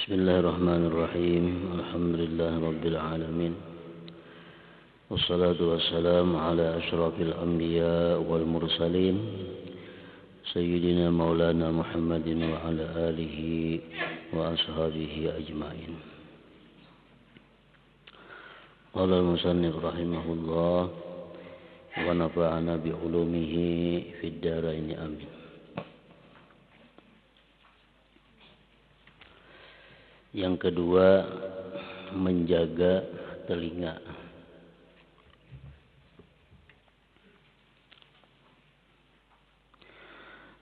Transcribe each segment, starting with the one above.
Bismillahirrahmanirrahim. Alhamdulillah Rabbil Alamin. Wassalatu wassalamu ala ashrafil anbiya wal mursalin Sayyidina Maulana Muhammadin wa ala alihi wa ashabihi ajma'in. Qala al-musannif rahimahullah wa nafa'ana bi ulumihi fid dharain amin. Yang kedua, menjaga telinga.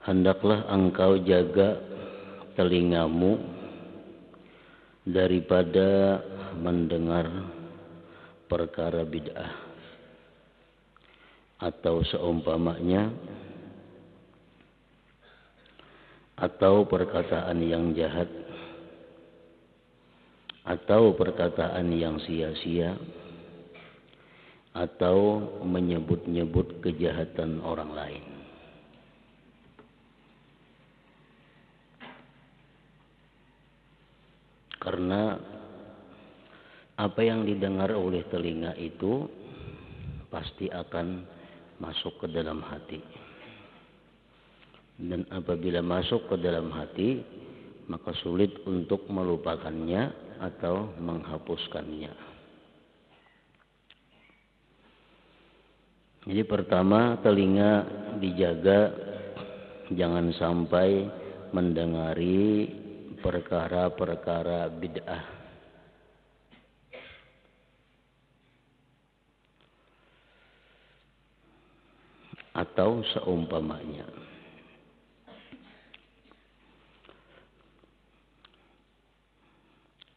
Hendaklah engkau jaga telingamu daripada mendengar perkara bid'ah atau seumpamanya, atau perkataan yang jahat, atau perkataan yang sia-sia, atau menyebut-nyebut kejahatan orang lain. Karena apa yang didengar oleh telinga itu pasti akan masuk ke dalam hati. Dan apabila masuk ke dalam hati, maka sulit untuk melupakannya atau menghapuskannya. Jadi pertama, telinga dijaga jangan sampai mendengari perkara-perkara bid'ah atau seumpamanya.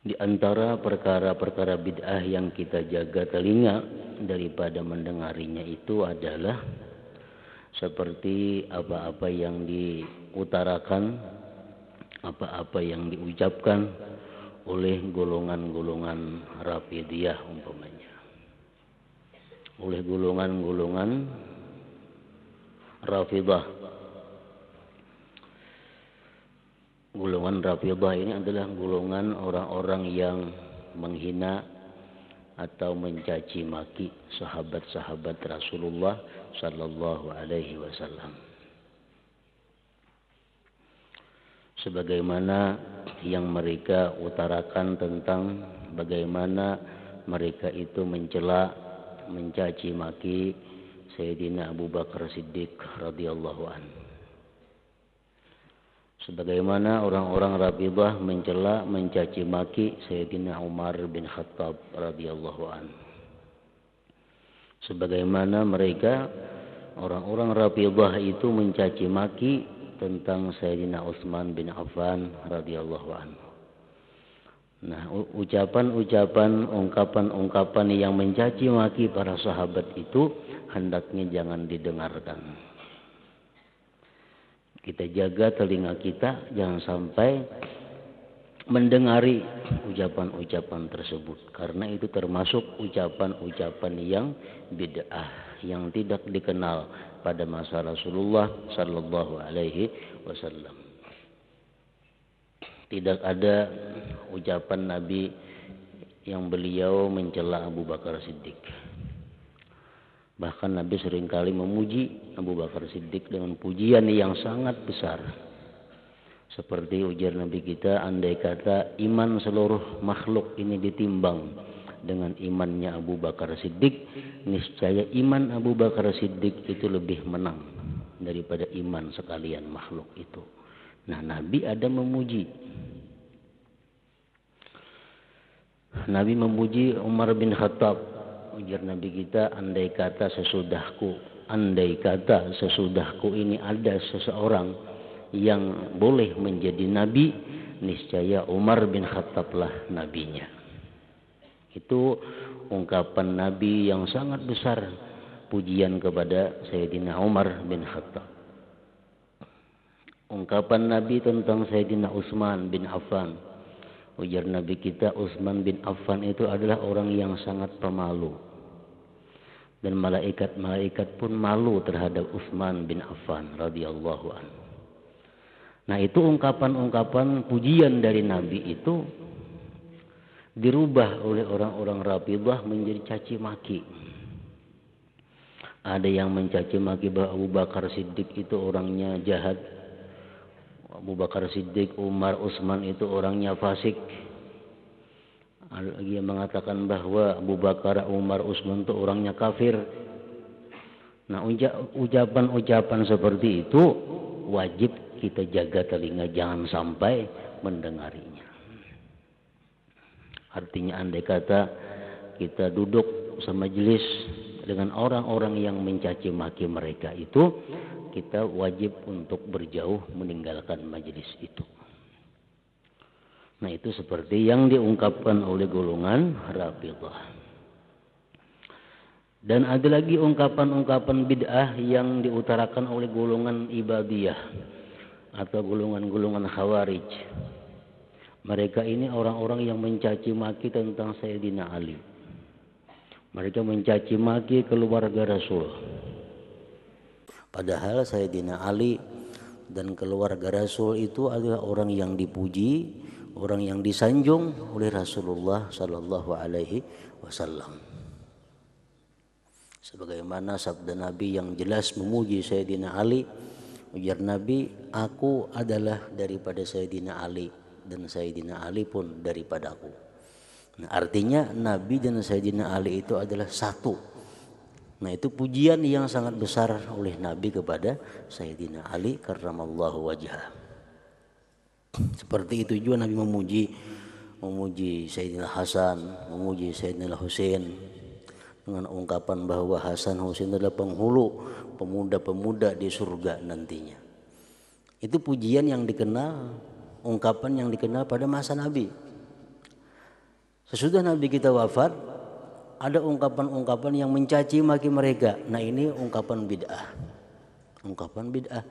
Di antara perkara-perkara bid'ah yang kita jaga telinga daripada mendengarinya itu adalah seperti apa-apa yang diutarakan, apa-apa yang diucapkan oleh golongan-golongan Rafidhiyah umpamanya. Oleh golongan-golongan Rafidhah. Golongan Rafidhah ini adalah golongan orang-orang yang menghina atau mencaci maki sahabat-sahabat Rasulullah sallallahu alaihi wasallam. Sebagaimana yang mereka utarakan tentang bagaimana mereka itu mencela, mencaci maki Sayyidina Abu Bakar Siddiq radhiyallahu anhu. Sebagaimana orang-orang Rafidhah mencela, mencaci maki Sayyidina Umar bin Khattab radhiyallahu anhu. Sebagaimana mereka orang-orang Rafidhah itu mencaci maki tentang Sayyidina Utsman bin Affan radhiyallahu anhu. Nah, ucapan-ucapan, ungkapan-ungkapan yang mencaci maki para sahabat itu hendaknya jangan didengarkan. Kita jaga telinga kita jangan sampai mendengari ucapan-ucapan tersebut, karena itu termasuk ucapan-ucapan yang bid'ah yang tidak dikenal pada masa Rasulullah sallallahu alaihi wasallam. Tidak ada ucapan Nabi yang beliau mencela Abu Bakar Siddiq. Bahkan Nabi seringkali memuji Abu Bakar Siddiq dengan pujian yang sangat besar. Seperti ujar Nabi kita, andai kata iman seluruh makhluk ini ditimbang dengan imannya Abu Bakar Siddiq, niscaya iman Abu Bakar Siddiq itu lebih menang daripada iman sekalian makhluk itu. Nah, Nabi ada memuji. Nabi memuji Umar bin Khattab. Ujar Nabi kita, andai kata sesudahku ini ada seseorang yang boleh menjadi nabi, niscaya Umar bin Khattab lah nabinya. Itu ungkapan Nabi yang sangat besar, pujian kepada Sayyidina Umar bin Khattab. Ungkapan Nabi tentang Sayyidina Utsman bin Affan. Ujar Nabi kita, Utsman bin Affan itu adalah orang yang sangat pemalu. Dan malaikat-malaikat pun malu terhadap Utsman bin Affan radhiyallahu anhu. Nah itu ungkapan-ungkapan pujian dari Nabi itu dirubah oleh orang-orang Rafidhah menjadi caci maki. Ada yang mencaci maki bahwa Abu Bakar Siddiq itu orangnya jahat. Abu Bakar Siddiq, Umar, Utsman itu orangnya fasik. Ada lagi yang mengatakan bahwa Abu Bakar, Umar, Utsman itu orangnya kafir. Nah ucapan-ucapan seperti itu wajib kita jaga telinga, jangan sampai mendengarinya. Artinya andai kata kita duduk semajelis dengan orang-orang yang mencaci maki mereka itu, kita wajib untuk berjauh meninggalkan majelis itu. Nah itu seperti yang diungkapkan oleh golongan Rafidhah. Dan ada lagi ungkapan-ungkapan bid'ah yang diutarakan oleh golongan Ibadiyah atau golongan-golongan Khawarij. Mereka ini orang-orang yang mencaci maki tentang Sayyidina Ali. Mereka mencaci maki keluarga Rasul. Padahal Sayyidina Ali dan keluarga Rasul itu adalah orang yang dipuji, orang yang disanjung oleh Rasulullah sallallahu alaihi wasallam. Sebagaimana sabda Nabi yang jelas memuji Sayyidina Ali, ujar Nabi, aku adalah daripada Sayyidina Ali dan Sayyidina Ali pun daripada aku. Nah, artinya Nabi dan Sayyidina Ali itu adalah satu. Nah itu pujian yang sangat besar oleh Nabi kepada Sayyidina Ali karramallahu wajhah. Seperti itu juga Nabi memuji Sayyidina Hasan, memuji Sayyidina Husain dengan ungkapan bahwa Hasan Husain adalah penghulu pemuda-pemuda di surga nantinya. Itu pujian yang dikenal, ungkapan yang dikenal pada masa Nabi. Sesudah Nabi kita wafat, ada ungkapan-ungkapan yang mencaci maki mereka. Nah ini ungkapan bid'ah. Ungkapan bid'ah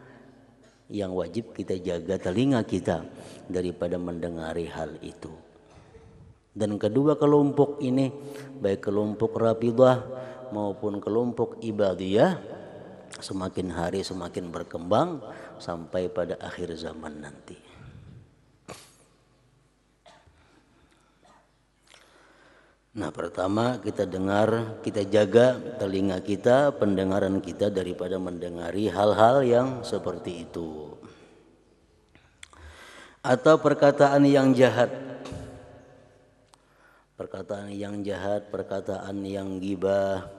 yang wajib kita jaga telinga kita daripada mendengari hal itu. Dan kedua kelompok ini, baik kelompok Rafidhah maupun kelompok Ibadiyah, semakin hari semakin berkembang sampai pada akhir zaman nanti. Nah pertama kita dengar, kita jaga telinga kita, pendengaran kita daripada mendengari hal-hal yang seperti itu. Atau perkataan yang jahat. Perkataan yang jahat, perkataan yang ghibah,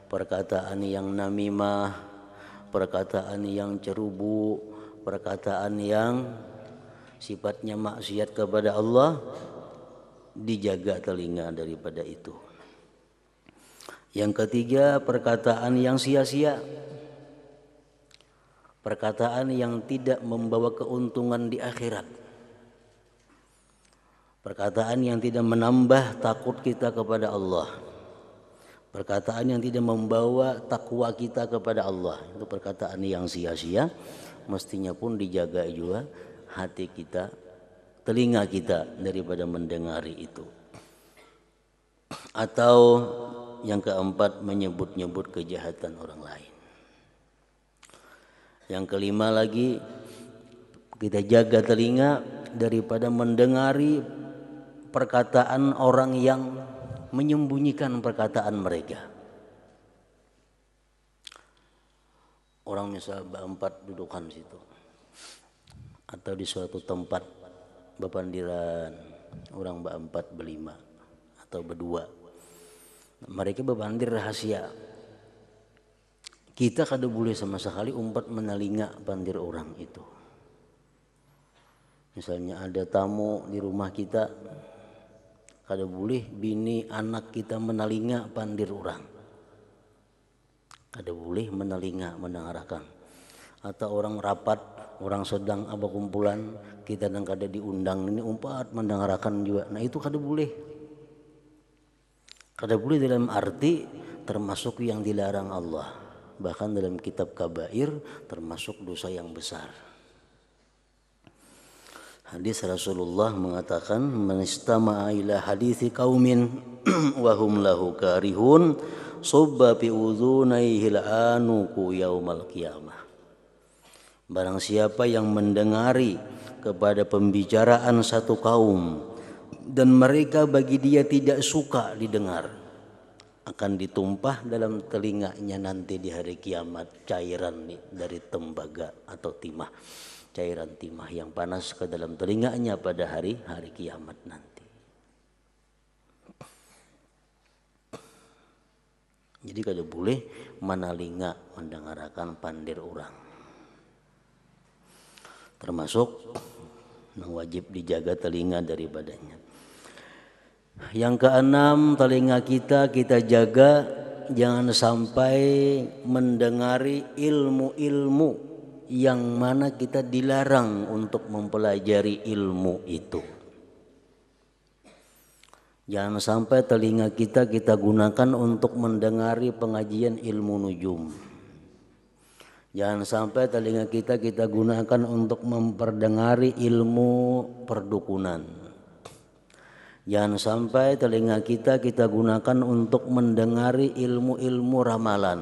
perkataan yang namimah, perkataan yang cerubu, perkataan yang sifatnya maksiat kepada Allah, dijaga telinga daripada itu. Yang ketiga, perkataan yang sia-sia, perkataan yang tidak membawa keuntungan di akhirat. Perkataan yang tidak menambah takut kita kepada Allah. Perkataan yang tidak membawa takwa kita kepada Allah. Itu perkataan yang sia-sia. Mestinya pun dijaga juga hati kita, telinga kita daripada mendengari itu. Atau yang keempat, menyebut-nyebut kejahatan orang lain. Yang kelima lagi, kita jaga telinga daripada mendengari perkataan orang yang menyembunyikan perkataan mereka. Orang misal berempat dudukan situ, atau di suatu tempat bepandiran, orang berempat, berlima, atau berdua. Mereka berpandir rahasia. Kita kada boleh sama sekali umpat menelinga pandir orang itu. Misalnya ada tamu di rumah kita, kada boleh bini anak kita menelinga pandir orang. Kada boleh menelinga, mendengarkan. Atau orang rapat, orang sedang apa kumpulan, kita dan kada diundang, ini umpat mendengarkan juga. Nah itu kada boleh. Kada boleh dalam arti termasuk yang dilarang Allah. Bahkan dalam kitab kabair termasuk dosa yang besar. Hadis Rasulullah mengatakan, man istama'a ila hadithi qaumin wa hum lahu karihun subba fi udhunayhi al-anuku yaumal qiyamah. Barang siapa yang mendengari kepada pembicaraan satu kaum dan mereka bagi dia tidak suka didengar, akan ditumpah dalam telinganya nanti di hari kiamat cairan dari tembaga atau timah, cairan timah yang panas ke dalam telinganya pada hari kiamat nanti. Jadi kada boleh manalinga mendengarkan pandir orang. Termasuk yang wajib dijaga telinga daripadanya. Yang keenam, telinga kita jaga jangan sampai mendengari ilmu-ilmu yang mana kita dilarang untuk mempelajari ilmu itu. Jangan sampai telinga kita gunakan untuk mendengari pengajian ilmu nujum. Jangan sampai telinga kita gunakan untuk memperdengari ilmu perdukunan. Jangan sampai telinga kita gunakan untuk mendengari ilmu-ilmu ramalan.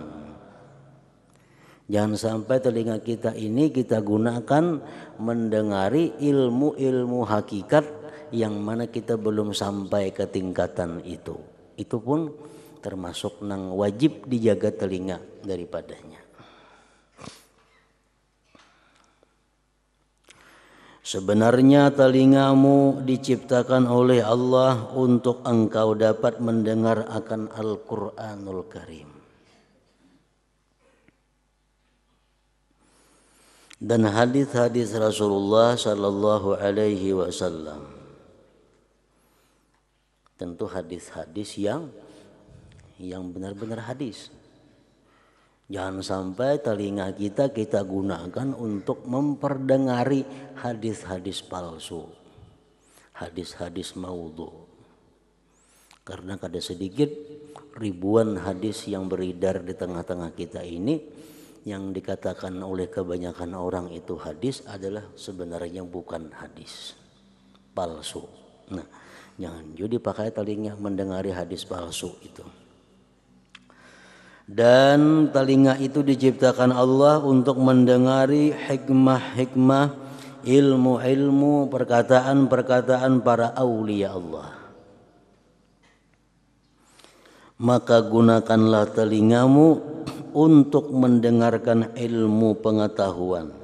Jangan sampai telinga kita ini kita gunakan mendengari ilmu-ilmu hakikat yang mana kita belum sampai ke tingkatan itu. Itu pun termasuk nang wajib dijaga telinga daripadanya. Sebenarnya telingamu diciptakan oleh Allah untuk engkau dapat mendengar akan Al-Quranul Karim. Dan hadis-hadis Rasulullah sallallahu alaihi wasallam. Tentu hadis-hadis yang benar-benar hadis. Jangan sampai telinga kita gunakan untuk memperdengari hadis-hadis palsu, hadis-hadis maudhu. Karena kada sedikit ribuan hadis yang beredar di tengah-tengah kita ini yang dikatakan oleh kebanyakan orang itu hadis adalah sebenarnya bukan hadis, palsu. Nah, jangan judi pakai telinga mendengari hadis palsu itu. Dan telinga itu diciptakan Allah untuk mendengari hikmah-hikmah, ilmu-ilmu, perkataan-perkataan para aulia Allah. Maka gunakanlah telingamu untuk mendengarkan ilmu pengetahuan.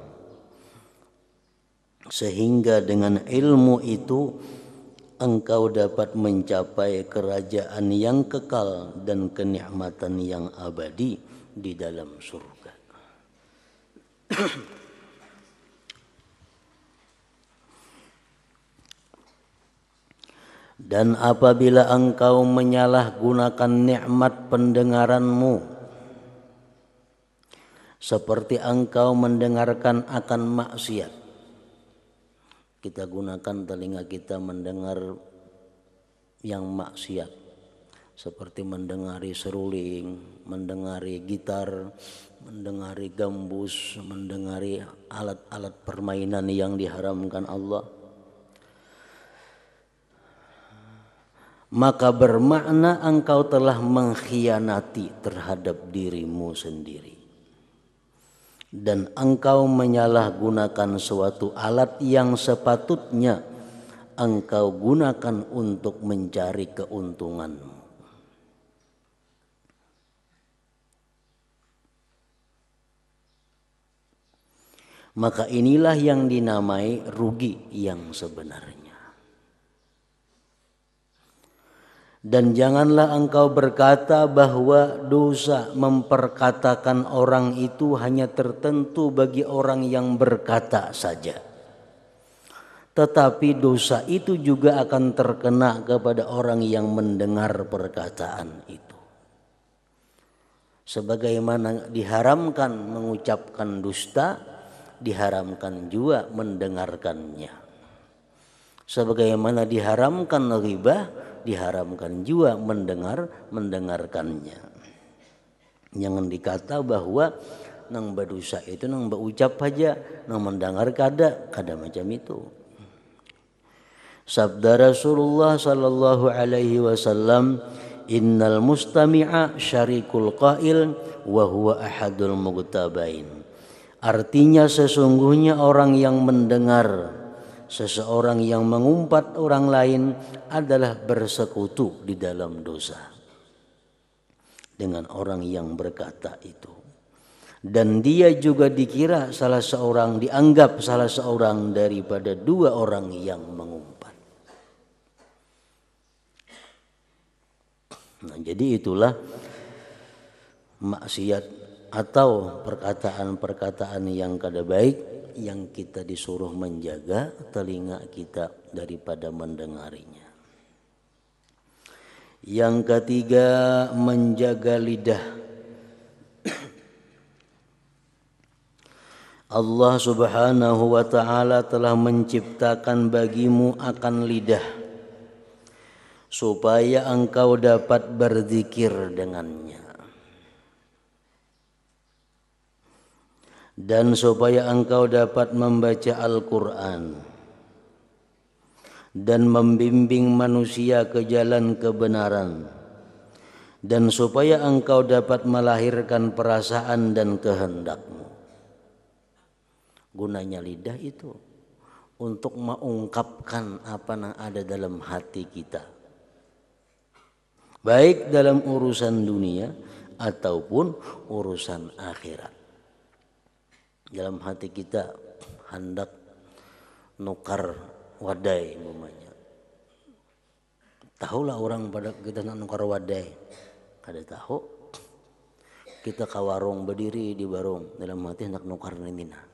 Sehingga dengan ilmu itu engkau dapat mencapai kerajaan yang kekal dan kenikmatan yang abadi di dalam surga. Dan apabila engkau menyalahgunakan nikmat pendengaranmu, seperti engkau mendengarkan akan maksiat, kita gunakan telinga kita mendengar yang maksiat, seperti mendengari seruling, mendengari gitar, mendengari gambus, mendengari alat-alat permainan yang diharamkan Allah. Maka bermakna engkau telah mengkhianati terhadap dirimu sendiri. Dan engkau menyalahgunakan suatu alat yang sepatutnya engkau gunakan untuk mencari keuntunganmu. Maka inilah yang dinamai rugi yang sebenarnya. Dan janganlah engkau berkata bahwa dosa memperkatakan orang itu hanya tertentu bagi orang yang berkata saja. Tetapi dosa itu juga akan terkena kepada orang yang mendengar perkataan itu. Sebagaimana diharamkan mengucapkan dusta, diharamkan juga mendengarkannya. Sebagaimana diharamkan ghibah, diharamkan juga mendengarkannya. Jangan dikata bahwa nang berdosa itu nang berucap aja, nang mendengar kada macam itu. Sabda Rasulullah sallallahu alaihi wasallam, innal mustami'a syarikul qail wa huwa ahadul mughtabain. Artinya sesungguhnya orang yang mendengar seseorang yang mengumpat orang lain adalah bersekutu di dalam dosa dengan orang yang berkata itu. Dan dia juga dianggap salah seorang daripada dua orang yang mengumpat. Nah, jadi itulah maksiat atau perkataan-perkataan yang kada baik yang kita disuruh menjaga telinga kita daripada mendengarinya. Yang ketiga, menjaga lidah. Allah Subhanahu wa ta'ala telah menciptakan bagimu akan lidah supaya engkau dapat berzikir dengannya dan supaya engkau dapat membaca Al-Quran dan membimbing manusia ke jalan kebenaran dan supaya engkau dapat melahirkan perasaan dan kehendakmu. Gunanya lidah itu untuk mengungkapkan apa yang ada dalam hati kita, baik dalam urusan dunia ataupun urusan akhirat. Dalam hati kita hendak nukar wadai umpamanya. Tahulah orang pada kita nak nukar wadai, kada tahu. Kita ke warung berdiri di warung dalam hati hendak nukar nina.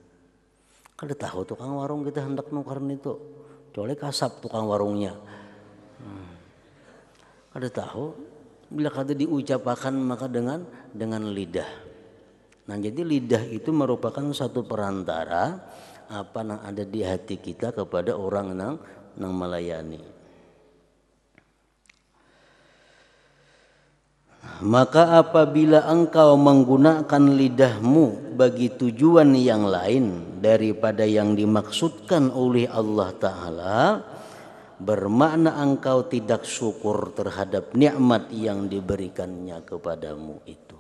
Kada tahu tukang warung kita hendak nukar itu, kecuali kasap tukang warungnya. Kada tahu, bila kada diucapkan maka dengan lidah. Nah, jadi lidah itu merupakan satu perantara apa yang ada di hati kita kepada orang yang melayani. Maka apabila engkau menggunakan lidahmu bagi tujuan yang lain daripada yang dimaksudkan oleh Allah Ta'ala, bermakna engkau tidak syukur terhadap nikmat yang diberikannya kepadamu itu.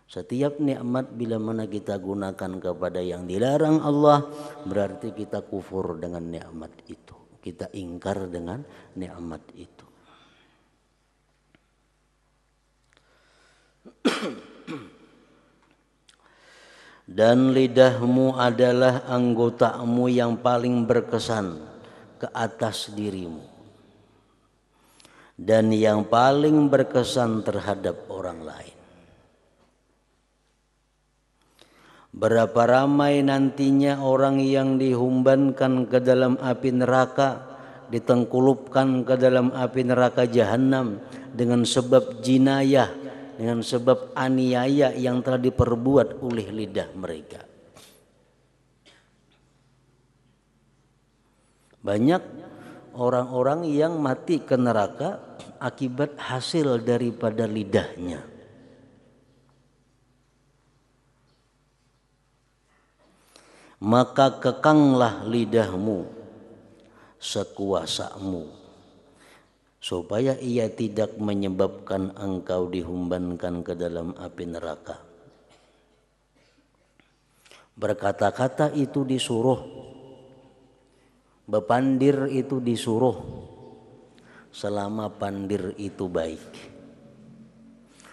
Setiap nikmat bila mana kita gunakan kepada yang dilarang Allah, berarti kita kufur dengan nikmat itu. Kita ingkar dengan nikmat itu. Dan lidahmu adalah anggotamu yang paling berkesan ke atas dirimu dan yang paling berkesan terhadap orang lain. Berapa ramai nantinya orang yang dihumbankan ke dalam api neraka, ditengkulupkan ke dalam api neraka jahanam dengan sebab jinayah, dengan sebab aniaya yang telah diperbuat oleh lidah mereka. Banyak orang-orang yang mati ke neraka akibat hasil daripada lidahnya. Maka kekanglah lidahmu sekuasamu supaya ia tidak menyebabkan engkau dihumbankan ke dalam api neraka. Berkata-kata itu disuruh, bepandir itu disuruh, selama pandir itu baik.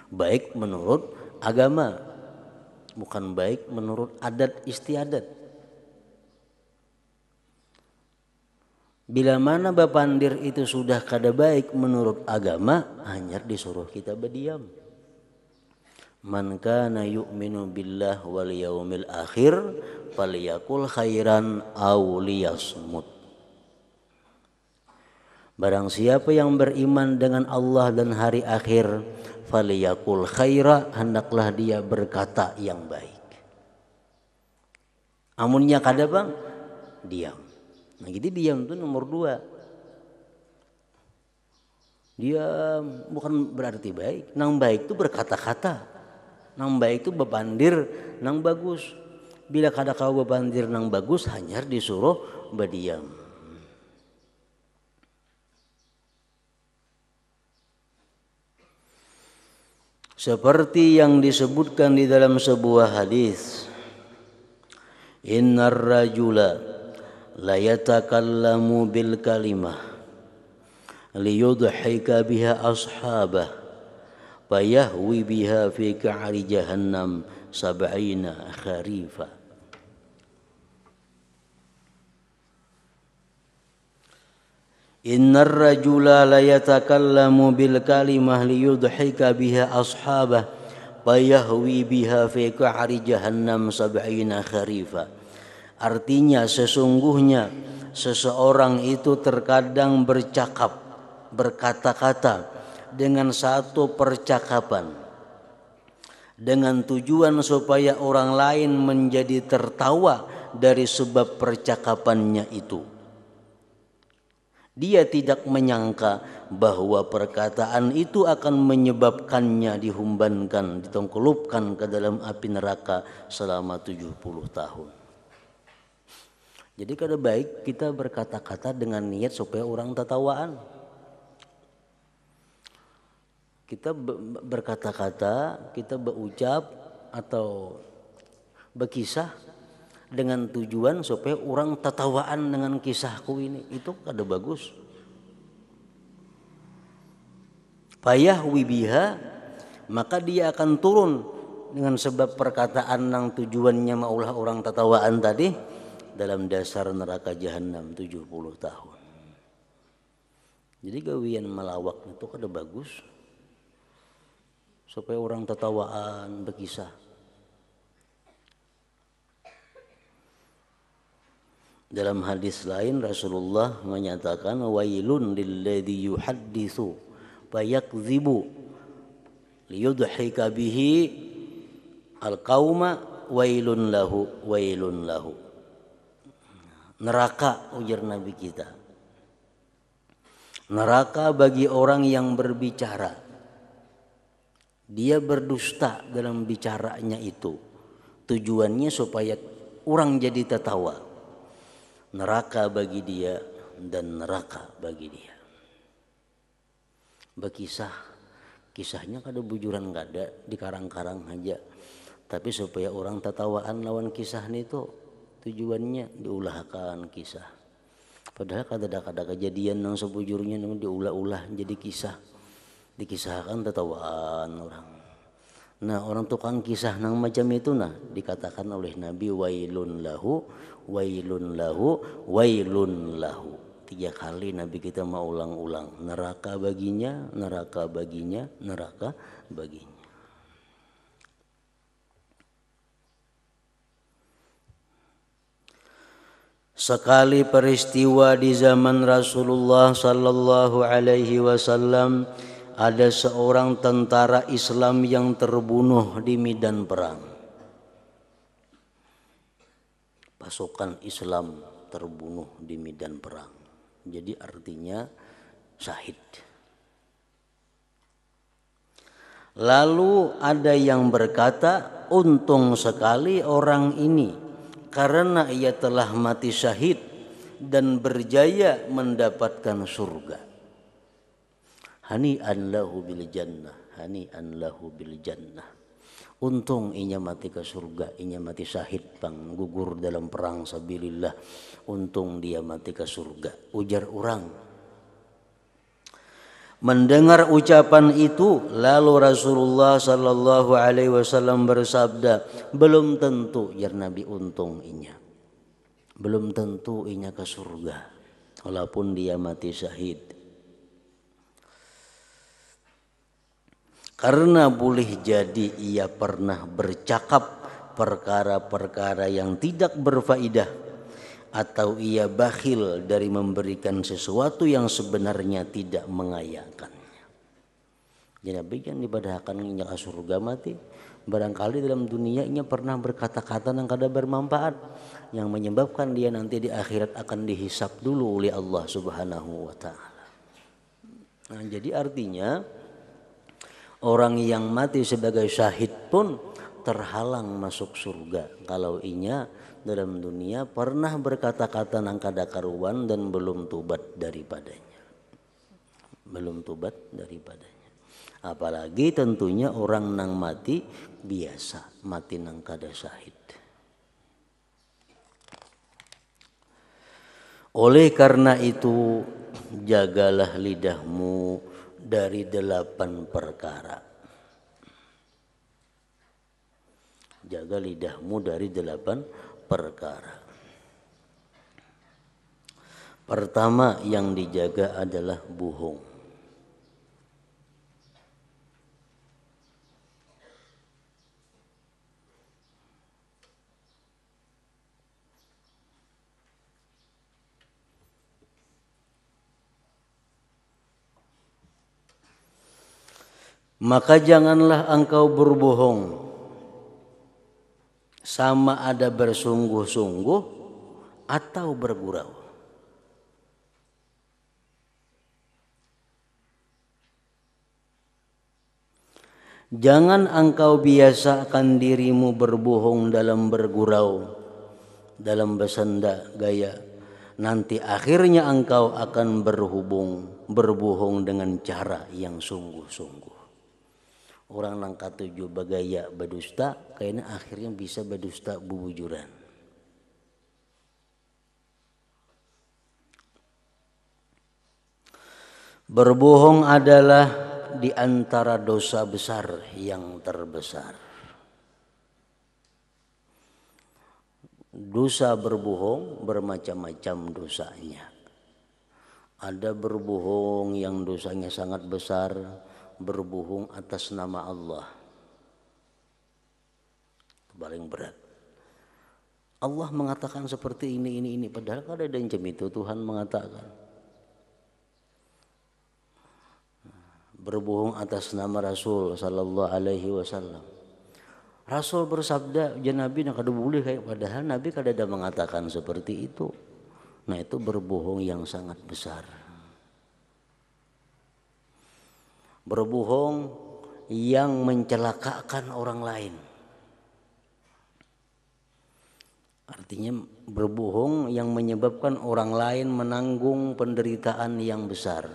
Baik menurut agama, bukan baik menurut adat istiadat. Bila mana bepandir itu sudah kada baik menurut agama, hanya disuruh kita berdiam. Man kana yu'minu billah wal yaumil akhir falyakul khairan aw liyasmut. Barang siapa yang beriman dengan Allah dan hari akhir, falyakul khaira, hendaklah dia berkata yang baik. Amunnya kada bang, diam. Nah, jadi diam itu nomor 2. Diam bukan berarti baik. Nang baik itu berkata-kata. Nang baik itu bepandir nang bagus. Bila kada kau bepandir nang bagus, hanya disuruh berdiam. Seperti yang disebutkan di dalam sebuah hadis, innar rajula la yatakallamu bil kalimah liyudhika biha ashabah fayahwi biha fi ka'ri jahannam sab'ina kharifa. Innar rajula la yatakallamu bil kalimah liyudhika biha ashabah fayahwi biha fi ka'ri jahannam sab'ina kharifa. Artinya sesungguhnya seseorang itu terkadang berkata-kata dengan satu percakapan dengan tujuan supaya orang lain menjadi tertawa dari sebab percakapannya itu. Dia tidak menyangka bahwa perkataan itu akan menyebabkannya dihumbankan, ditengkelupkan ke dalam api neraka selama 70 tahun. Jadi kada baik kita berkata-kata dengan niat supaya orang tertawaan. Kita berkata-kata, kita berucap atau berkisah dengan tujuan supaya orang tertawaan dengan kisahku ini, itu kada bagus. Fayahwi biha, maka dia akan turun dengan sebab perkataan yang tujuannya maulah orang tertawaan tadi dalam dasar neraka jahanam 70 tahun. Jadi gawian melawak itu kada bagus supaya orang tertawaan berkisah. Dalam hadis lain Rasulullah menyatakan wailun lilladzi yuhadditsu fayakdzibu liyudhika bihi alqauma wailun lahu. Neraka, ujar Nabi kita. Neraka bagi orang yang berbicara. Dia berdusta dalam bicaranya itu. Tujuannya supaya orang jadi tertawa. Neraka bagi dia dan neraka bagi dia. Berkisah, kisahnya kada bujuran kada, dikarang-karang aja. Tapi supaya orang tertawaan lawan kisah itu, tujuannya diulahkan kisah. Padahal kada kejadian yang sebujurnya yang diulah-ulah jadi kisah. Dikisahkan tertawaan orang. Nah, orang tukang kisah nang macam itu dikatakan oleh Nabi wailun lahu. 3 kali Nabi kita mau ulang-ulang. Neraka baginya. Sekali peristiwa di zaman Rasulullah sallallahu alaihi wasallam, ada seorang tentara Islam yang terbunuh di medan perang. Pasukan Islam terbunuh di medan perang. Jadi artinya syahid. Lalu ada yang berkata, untung sekali orang ini karena ia telah mati syahid dan berjaya mendapatkan surga. Hani'an lahu bil jannah. Untung inya mati ke surga, inya mati syahid bang, gugur dalam perang sabilillah. Untung dia mati ke surga, ujar orang. Mendengar ucapan itu, lalu Rasulullah sallallahu alaihi wasallam bersabda, belum tentu ya Nabi untung inya. Belum tentu inya ke surga walaupun dia mati syahid. Karena boleh jadi ia pernah bercakap perkara-perkara yang tidak berfaedah, atau ia bakhil dari memberikan sesuatu yang sebenarnya tidak mengayakannya. Jadi bagian dibadahkan inya ke surga mati. Barangkali dalam dunia inya pernah berkata-kata yang kada bermanfaat, yang menyebabkan dia nanti di akhirat akan dihisap dulu oleh Allah Subhanahu wa taala. Nah, jadi artinya orang yang mati sebagai syahid pun terhalang masuk surga kalau inya dalam dunia pernah berkata-kata nang kada karuan dan belum tobat daripadanya. Apalagi tentunya orang nang mati biasa, mati nang kada syahid. Oleh karena itu, jagalah lidahmu dari 8 perkara. Jaga lidahmu dari 8 perkara. Pertama yang dijaga adalah bohong. Maka janganlah engkau berbohong, sama ada bersungguh-sungguh atau bergurau. Jangan engkau biasakan dirimu berbohong dalam bergurau, dalam bersenda gaya. Nanti akhirnya engkau akan berbohong dengan cara yang sungguh-sungguh. Orang nang katuju bagaya berdusta, kayaknya akhirnya bisa berdusta bubujuran. Berbohong adalah di antara dosa besar yang terbesar. Dosa berbohong bermacam-macam dosanya. Ada berbohong yang dosanya sangat besar, berbohong atas nama Allah. Paling berat. Allah mengatakan seperti ini. Padahal kada ada yang itu Tuhan mengatakan. Berbohong atas nama Rasul sallallahu alaihi wasallam. Rasul bersabda, Nabi nak kada boleh kayak padahal Nabi kada ada mengatakan seperti itu. Nah, itu berbohong yang sangat besar. Berbohong yang mencelakakan orang lain. Artinya berbohong yang menyebabkan orang lain menanggung penderitaan yang besar.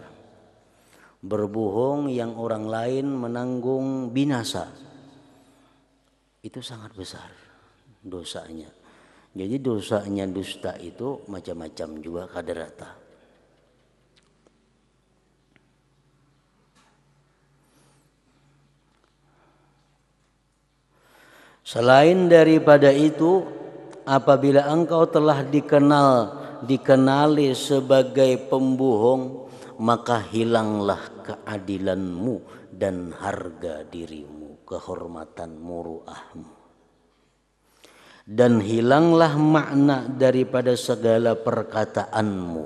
Berbohong yang orang lain menanggung binasa. Itu sangat besar dosanya. Jadi dosanya dusta itu macam-macam juga kada rata. Selain daripada itu, apabila engkau telah dikenali sebagai pembohong, maka hilanglah keadilanmu dan harga dirimu, kehormatanmu, ruahmu. Dan hilanglah makna daripada segala perkataanmu.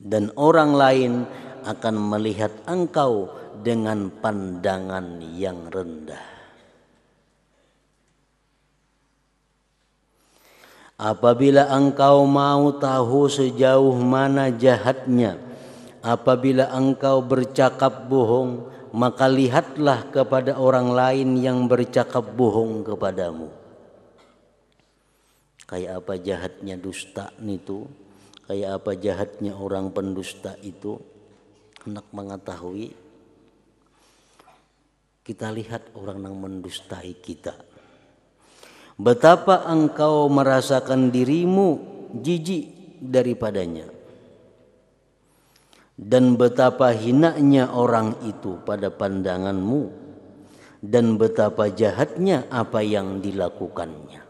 Dan orang lain akan melihat engkau dengan pandangan yang rendah. Apabila engkau mau tahu sejauh mana jahatnya, apabila engkau bercakap bohong, maka lihatlah kepada orang lain yang bercakap bohong kepadamu. Kayak apa jahatnya dusta itu, kayak apa jahatnya orang pendusta itu, hendak mengetahui. Kita lihat orang yang mendustai kita. Betapa engkau merasakan dirimu jijik daripadanya. Dan betapa hinanya orang itu pada pandanganmu. Dan betapa jahatnya apa yang dilakukannya.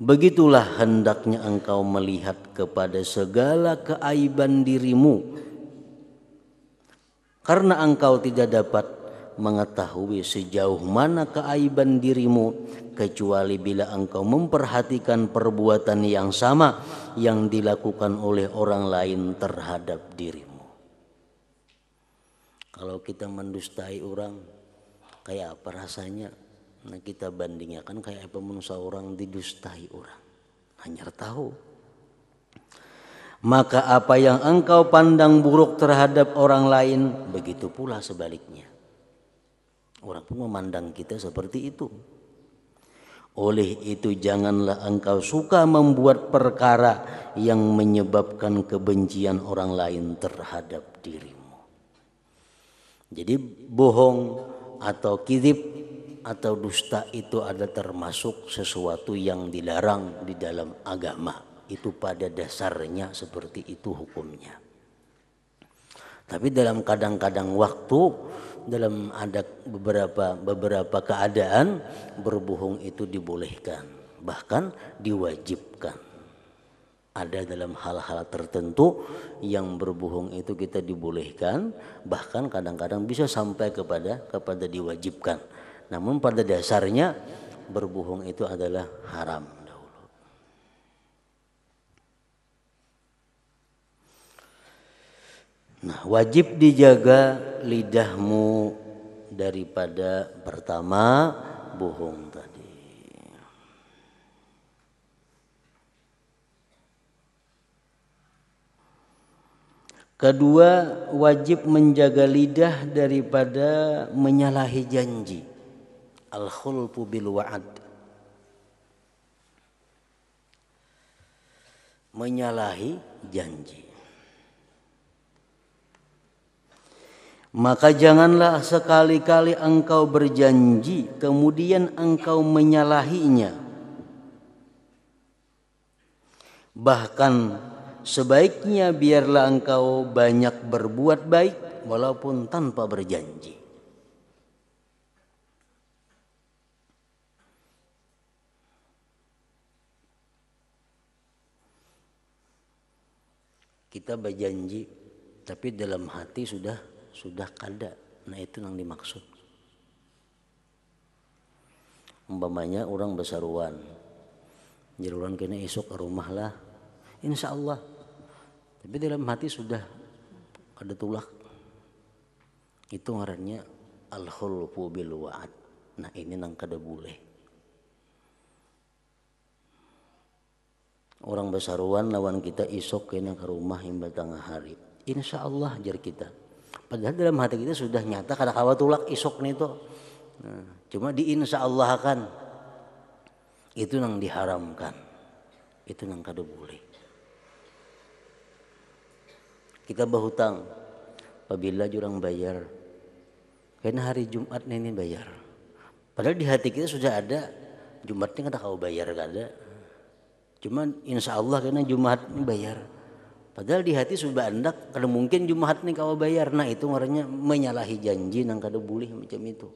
Begitulah hendaknya engkau melihat kepada segala keaiban dirimu. Karena engkau tidak dapat mengetahui sejauh mana keaiban dirimu kecuali bila engkau memperhatikan perbuatan yang sama yang dilakukan oleh orang lain terhadap dirimu. Kalau kita mendustai orang, kayak apa rasanya? Nah, kita bandingkan kayak apa manusia orang didustai orang. Hanya tahu. Maka apa yang engkau pandang buruk terhadap orang lain, begitu pula sebaliknya. Orang pun memandang kita seperti itu. Oleh itu janganlah engkau suka membuat perkara yang menyebabkan kebencian orang lain terhadap dirimu. Jadi bohong atau kizib atau dusta itu ada termasuk sesuatu yang dilarang di dalam agama. Itu pada dasarnya seperti itu hukumnya. Tapi dalam kadang-kadang waktu, dalam ada beberapa keadaan berbohong itu dibolehkan, bahkan diwajibkan. Ada dalam hal-hal tertentu yang berbohong itu kita dibolehkan, bahkan kadang-kadang bisa sampai kepada diwajibkan. Namun pada dasarnya berbohong itu adalah haram. Nah, wajib dijaga lidahmu daripada pertama bohong tadi. Kedua, wajib menjaga lidah daripada menyalahi janji. Al-khulfu bil wa'ad. Menyalahi janji. Maka janganlah sekali-kali engkau berjanji kemudian engkau menyalahinya. Bahkan sebaiknya biarlah engkau banyak berbuat baik walaupun tanpa berjanji. Kita berjanji tapi dalam hati sudah kada. Nah itu yang dimaksud. Umpamanya orang besaruan, jaruran kena esok ke rumah lah, insya Allah. Tapi dalam hati sudah ada tulak. Itu ngarannya al-khulfu bil wa'ad. Nah ini nang kada boleh. Orang besaruan lawan kita esok kena ke rumah hingga tengah hari. Insya Allah jar kita. Padahal dalam hati kita sudah nyata kada kawa tulak isok nih tuh. Nah, cuma di insya Allah kan itu yang diharamkan, itu yang kada boleh. Kita berhutang, apabila jurang bayar, karena hari Jumat ini bayar. Padahal di hati kita sudah ada Jumatnya kada kawa bayar kada. Cuma insya Allah karena Jumat ini bayar. Padahal di hati sudah andak kada mungkin Jumat nih kau bayar. Nah itu ngarannya menyalahi janji nang kada boleh macam itu.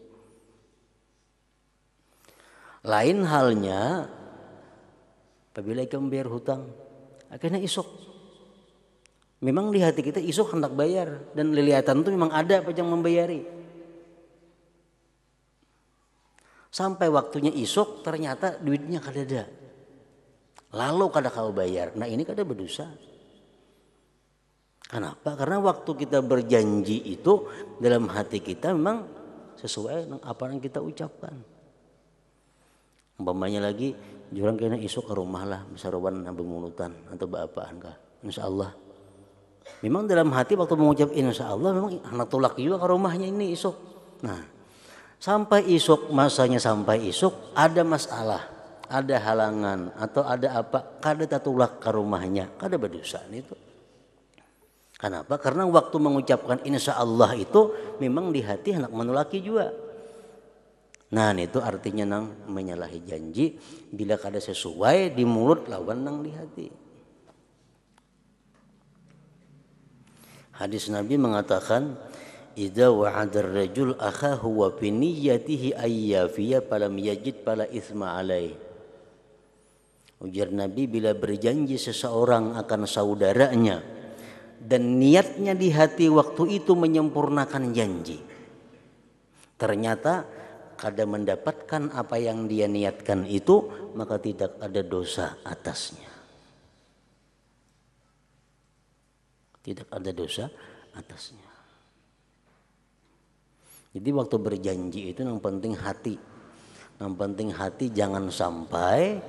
Lain halnya apabila kamu bayar hutang, akhirnya isok. Memang di hati kita isok hendak bayar dan liliatan itu memang ada apa yang membayari. Sampai waktunya isok ternyata duitnya kada ada. Lalu kada kau bayar. Nah ini kada berdosa. Kenapa? Karena waktu kita berjanji itu dalam hati kita memang sesuai dengan apa yang kita ucapkan. Umpamanya lagi jurang kena isuk ke rumah lah besaruan bemulutan atau baapaan kah. Insya Allah. Memang dalam hati waktu mengucap insya Allah memang anak tulak juga ke rumahnya ini isuk. Nah sampai isuk masanya sampai isuk ada masalah, ada halangan atau ada apa kada tatulak ke rumahnya kada berdosa itu. Kenapa? Karena waktu mengucapkan insya Allah itu memang di hati hendak menolaki juga. Nah itu artinya nang menyalahi janji bila kada sesuai di mulut lawan nang di hati. Hadis Nabi mengatakan, "Idza wa'ada ar-rajul akhahu wa fi niyyatihi ayyafiya falam yajid fala itsma alaih." Ujar Nabi, bila berjanji seseorang akan saudaranya dan niatnya di hati waktu itu menyempurnakan janji, ternyata kada mendapatkan apa yang dia niatkan itu, maka tidak ada dosa atasnya. Tidak ada dosa atasnya. Jadi waktu berjanji itu yang penting hati. Yang penting hati jangan sampai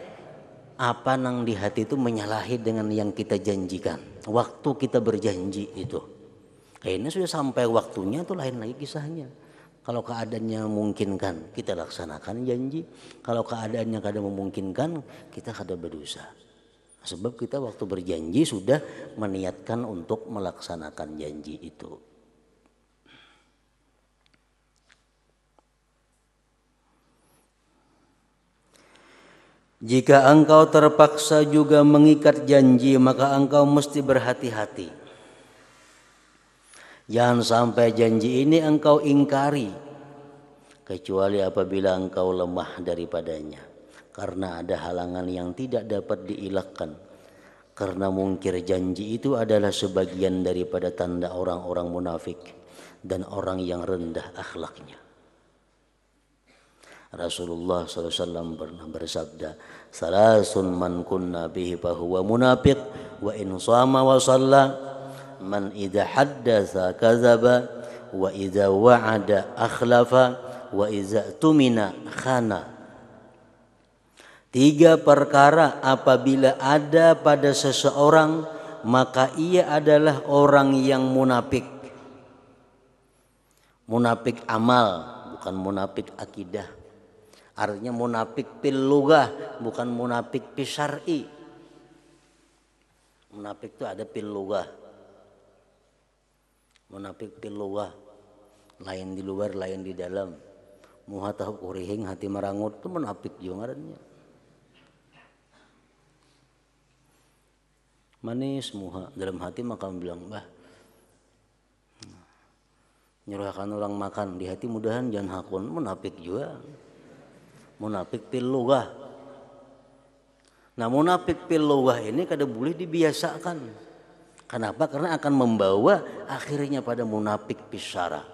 apa nang di hati itu menyalahi dengan yang kita janjikan. Waktu kita berjanji itu. Kayaknya sudah sampai waktunya tuh lain lagi kisahnya. Kalau keadaannya memungkinkan, kita laksanakan janji. Kalau keadaannya kada memungkinkan, kita kada berdosa. Sebab kita waktu berjanji sudah meniatkan untuk melaksanakan janji itu. Jika engkau terpaksa juga mengikat janji, maka engkau mesti berhati-hati. Jangan sampai janji ini engkau ingkari, kecuali apabila engkau lemah daripadanya. Karena ada halangan yang tidak dapat dielakkan. Karena mungkir janji itu adalah sebagian daripada tanda orang-orang munafik dan orang yang rendah akhlaknya. Rasulullah SAW pernah bersabda, "Salasun man kunna bihi fahuwa munafiq, wa in shama wa shalla, man idza haddatsa kadzaba, wa idza wa'ada akhlafa, wa idza tumina khana." 3 perkara apabila ada pada seseorang, maka ia adalah orang yang munafik. Munafik amal, bukan munafik akidah. Artinya munafik fil lughah, bukan munafik fi syar'i. Munafik itu ada fil lughah. Munafik fil lughah, lain di luar, lain di dalam. Muha tahu kurihing, hati merangut, itu munafik juga ngarannya. Manis muha, dalam hati maka bilang, bah, nyurahkan orang makan, di hati mudahan jangan hakun, munafik juga. Munafik fil lughah. Nah, munafik fil lughah ini kada boleh dibiasakan. Kenapa? Karena akan membawa akhirnya pada munafik fis syara.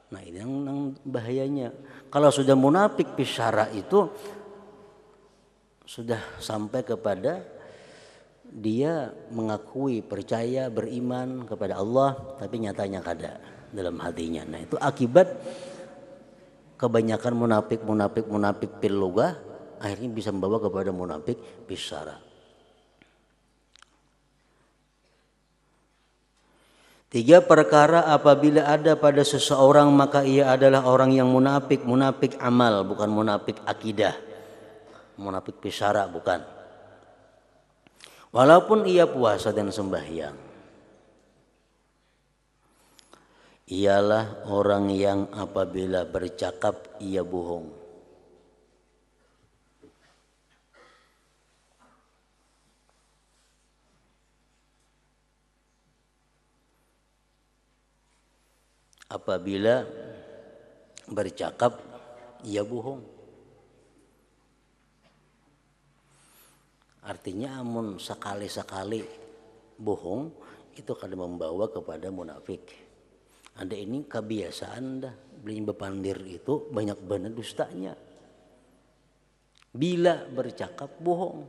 Nah, ini yang bahayanya. Kalau sudah munafik fis syara itu sudah sampai kepada dia mengakui, percaya, beriman kepada Allah, tapi nyatanya kada dalam hatinya. Nah, itu akibat kebanyakan munafik fil lughah akhirnya bisa membawa kepada munafik fis syara. 3 perkara apabila ada pada seseorang, maka ia adalah orang yang munafik. Munafik amal, bukan munafik akidah. Munafik fis syara bukan. Walaupun ia puasa dan sembahyang, ialah orang yang apabila bercakap ia bohong. Apabila bercakap ia bohong. Artinya amun sekali-sekali bohong itu akan membawa kepada munafik. Ada ini kebiasaan dah, beli bepandir itu banyak benar dustanya. Bila bercakap bohong,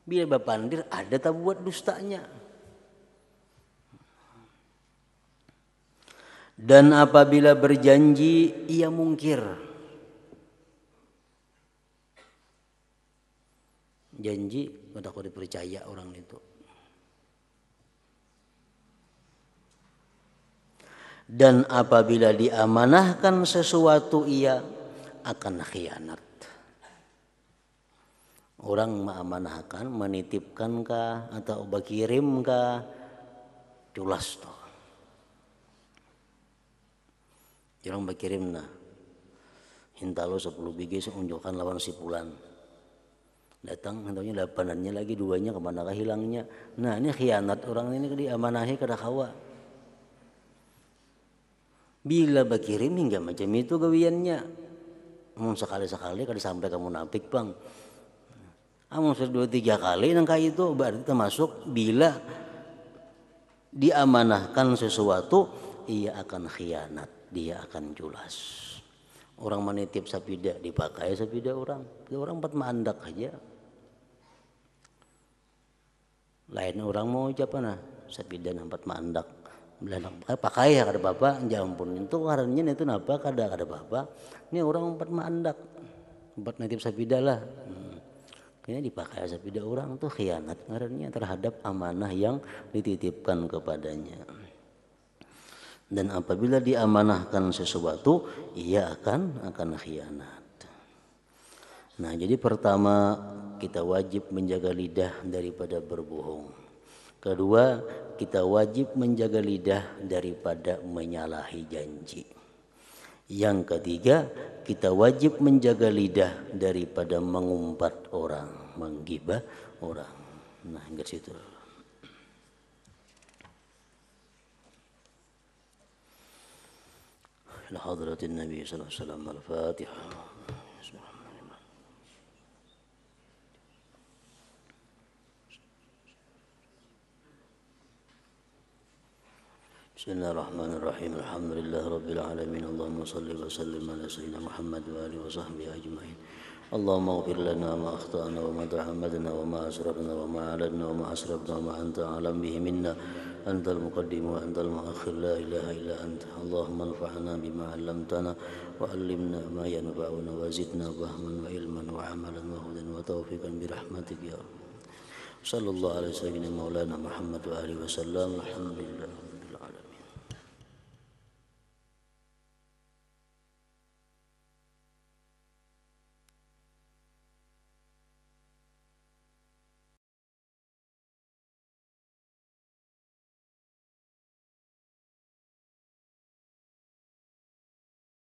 bila bepandir ada tak buat dustanya. Dan apabila berjanji ia mungkir. Janji kada kau dipercaya orang itu. Dan apabila diamanahkan sesuatu ia akan khianat. Orang mengamanahkan, menitipkan kah atau berkirim kah, culas toh. Jangan berkirim nah, hintalo 10 biji unjukkan lawan si Pulan. Datang hentaunya 8-annya lagi, 2-nya kemanakah hilangnya. Nah, ini khianat, orang ini diamanahi kada kawa. Bila berkirim hingga macam itu gawiannya. Amun sekali-sekali kada sampai ke munafik bang. Amun 2-3 kali nangka itu berarti termasuk bila diamanahkan sesuatu ia akan khianat, dia akan culas. Orang menitip sapida dipakai sapida orang. Orang 4 mandak aja. Lain orang mau ucap nah sapida 4 mandak. Bilang pakai ya kada apa-apa, jampun itu ngarannya itu napa kada apa-apa. Ini orang 4 mandak. 4 nitip sapida lah. Kayaknya dipakai sapida orang tuh khianat ngarannya terhadap amanah yang dititipkan kepadanya. Dan apabila diamanahkan sesuatu, ia akan khianat. Nah, jadi pertama kita wajib menjaga lidah daripada berbohong. Kedua, kita wajib menjaga lidah daripada menyalahi janji. Yang ketiga, kita wajib menjaga lidah daripada mengumpat orang, menggibah orang. Nah, hingga situ. إلى حضرة النبي صلى الله عليه وسلم الفاتحة. بسم الله الرحمن الرحيم الحمد لله رب العالمين اللهم صل وسلم على سيدنا محمد وآله وصحبه أجمعين اللهم اغفر لنا ما أخطأنا وما تعمدنا وما أسرفنا وما أعلنا وما أسرفنا وما أنت أعلم به منا أنت المقدم وأنت المؤخر لا إله إلا أنت اللهم انفعنا بما علمتنا وعلمنا ما ينفعنا وزدنا فهما وعلما وعملا وهدى وتوفيقا برحمتك يا رب صلى الله على سيدنا مولانا محمد وآله وسلم الحمد لله.